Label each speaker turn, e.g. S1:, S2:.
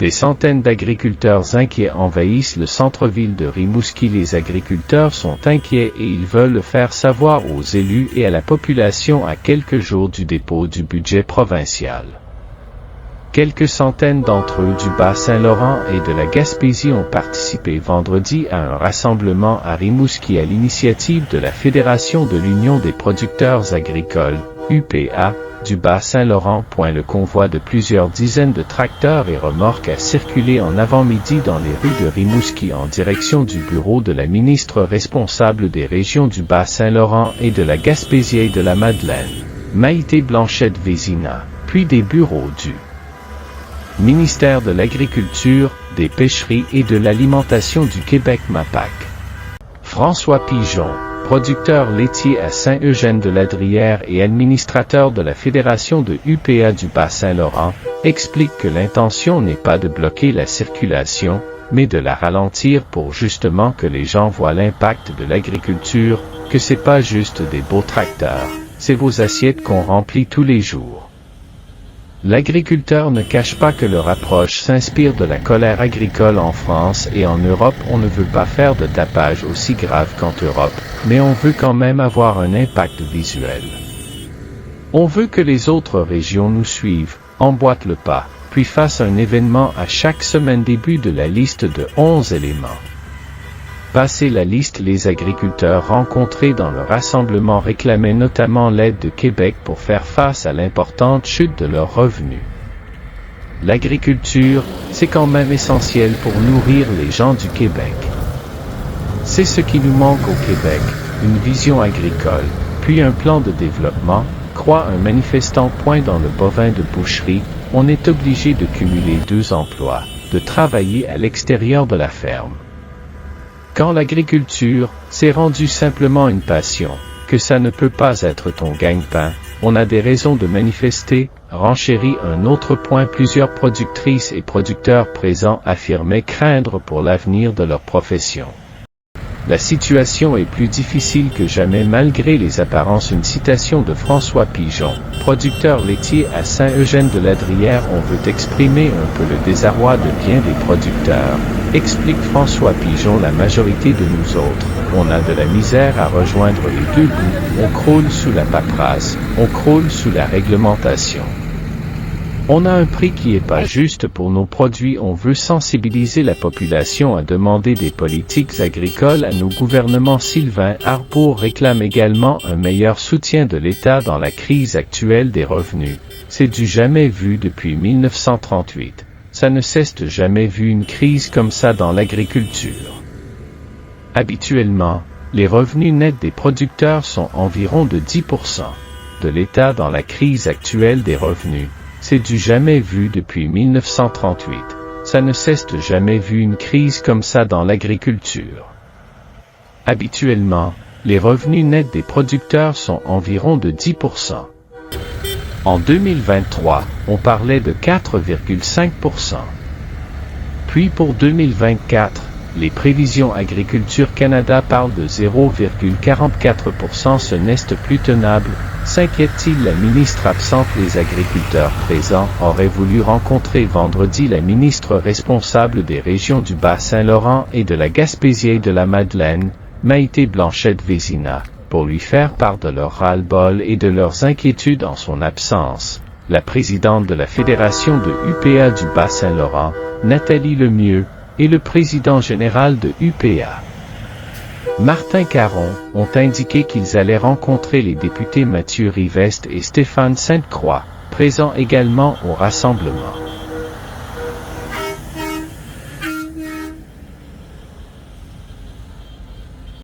S1: Des centaines d'agriculteurs inquiets envahissent le centre-ville de Rimouski. Les agriculteurs sont inquiets et ils veulent le faire savoir aux élus et à la population à quelques jours du dépôt du budget provincial. Quelques centaines d'entre eux du Bas-Saint-Laurent et de la Gaspésie ont participé vendredi à un rassemblement à Rimouski à l'initiative de la Fédération de l'Union des producteurs agricoles, UPA, du Bas-Saint-Laurent. Le convoi de plusieurs dizaines de tracteurs et remorques a circulé en avant-midi dans les rues de Rimouski en direction du bureau de la ministre responsable des régions du Bas-Saint-Laurent et de la Gaspésie et de la Madeleine, Maïté Blanchette-Vézina, puis des bureaux du ministère de l'Agriculture, des Pêcheries et de l'Alimentation du Québec MAPAC. François Pigeon, producteur laitier à Saint-Eugène-de-Ladrière et administrateur de la Fédération de UPA du Bas-Saint-Laurent, explique que l'intention n'est pas de bloquer la circulation, mais de la ralentir pour justement que les gens voient l'impact de l'agriculture, que c'est pas juste des beaux tracteurs, c'est vos assiettes qu'on remplit tous les jours. L'agriculteur ne cache pas que leur approche s'inspire de la colère agricole en France et en Europe. On ne veut pas faire de tapage aussi grave qu'en Europe, mais on veut quand même avoir un impact visuel. On veut que les autres régions nous suivent, emboîtent le pas, puis fassent un événement à chaque semaine. Début de la liste de 11 éléments. Passé la liste, les agriculteurs rencontrés dans le rassemblement réclamaient notamment l'aide de Québec pour faire face à l'importante chute de leurs revenus. L'agriculture, c'est quand même essentiel pour nourrir les gens du Québec. C'est ce qui nous manque au Québec, une vision agricole, puis un plan de développement, croit un manifestant. Dans le bovin de boucherie, on est obligé de cumuler 2 emplois, de travailler à l'extérieur de la ferme. Quand l'agriculture, c'est rendu simplement une passion, que ça ne peut pas être ton gagne-pain, on a des raisons de manifester, renchérit un autre point. Plusieurs productrices et producteurs présents affirmaient craindre pour l'avenir de leur profession. La situation est plus difficile que jamais malgré les apparences. Une citation de François Pigeon, producteur laitier à Saint-Eugène-de-Ladrière. On veut exprimer un peu le désarroi de bien des producteurs, explique François Pigeon. La majorité de nous autres, on a de la misère à rejoindre les deux bouts, on croule sous la paperasse, on croule sous la réglementation. On a un prix qui est pas juste pour nos produits. On veut sensibiliser la population à demander des politiques agricoles à nos gouvernements. Sylvain Harbour réclame également un meilleur soutien de l'État dans la crise actuelle des revenus. C'est du jamais vu depuis 1938. Ça ne cesse de jamais vu une crise comme ça dans l'agriculture. Habituellement, les revenus nets des producteurs sont environ de 10% de l'État dans la crise actuelle des revenus. C'est du jamais vu depuis 1938. Ça ne cesse de jamais vu une crise comme ça dans l'agriculture. Habituellement, les revenus nets des producteurs sont environ de 10%. En 2023, on parlait de 4,5%. Puis pour 2024, les prévisions Agriculture Canada parlent de 0,44%. Ce n'est plus tenable, s'inquiète-t-il la ministre absente. Les agriculteurs présents auraient voulu rencontrer vendredi la ministre responsable des régions du Bas-Saint-Laurent et de la Gaspésie et de la Madeleine, Maïté Blanchette-Vézina, pour lui faire part de leur ras-le-bol et de leurs inquiétudes en son absence. La présidente de la Fédération de UPA du Bas-Saint-Laurent, Nathalie Lemieux, et le président général de UPA, Martin Caron, ont indiqué qu'ils allaient rencontrer les députés Mathieu Rivest et Stéphane Sainte-Croix, présents également au rassemblement.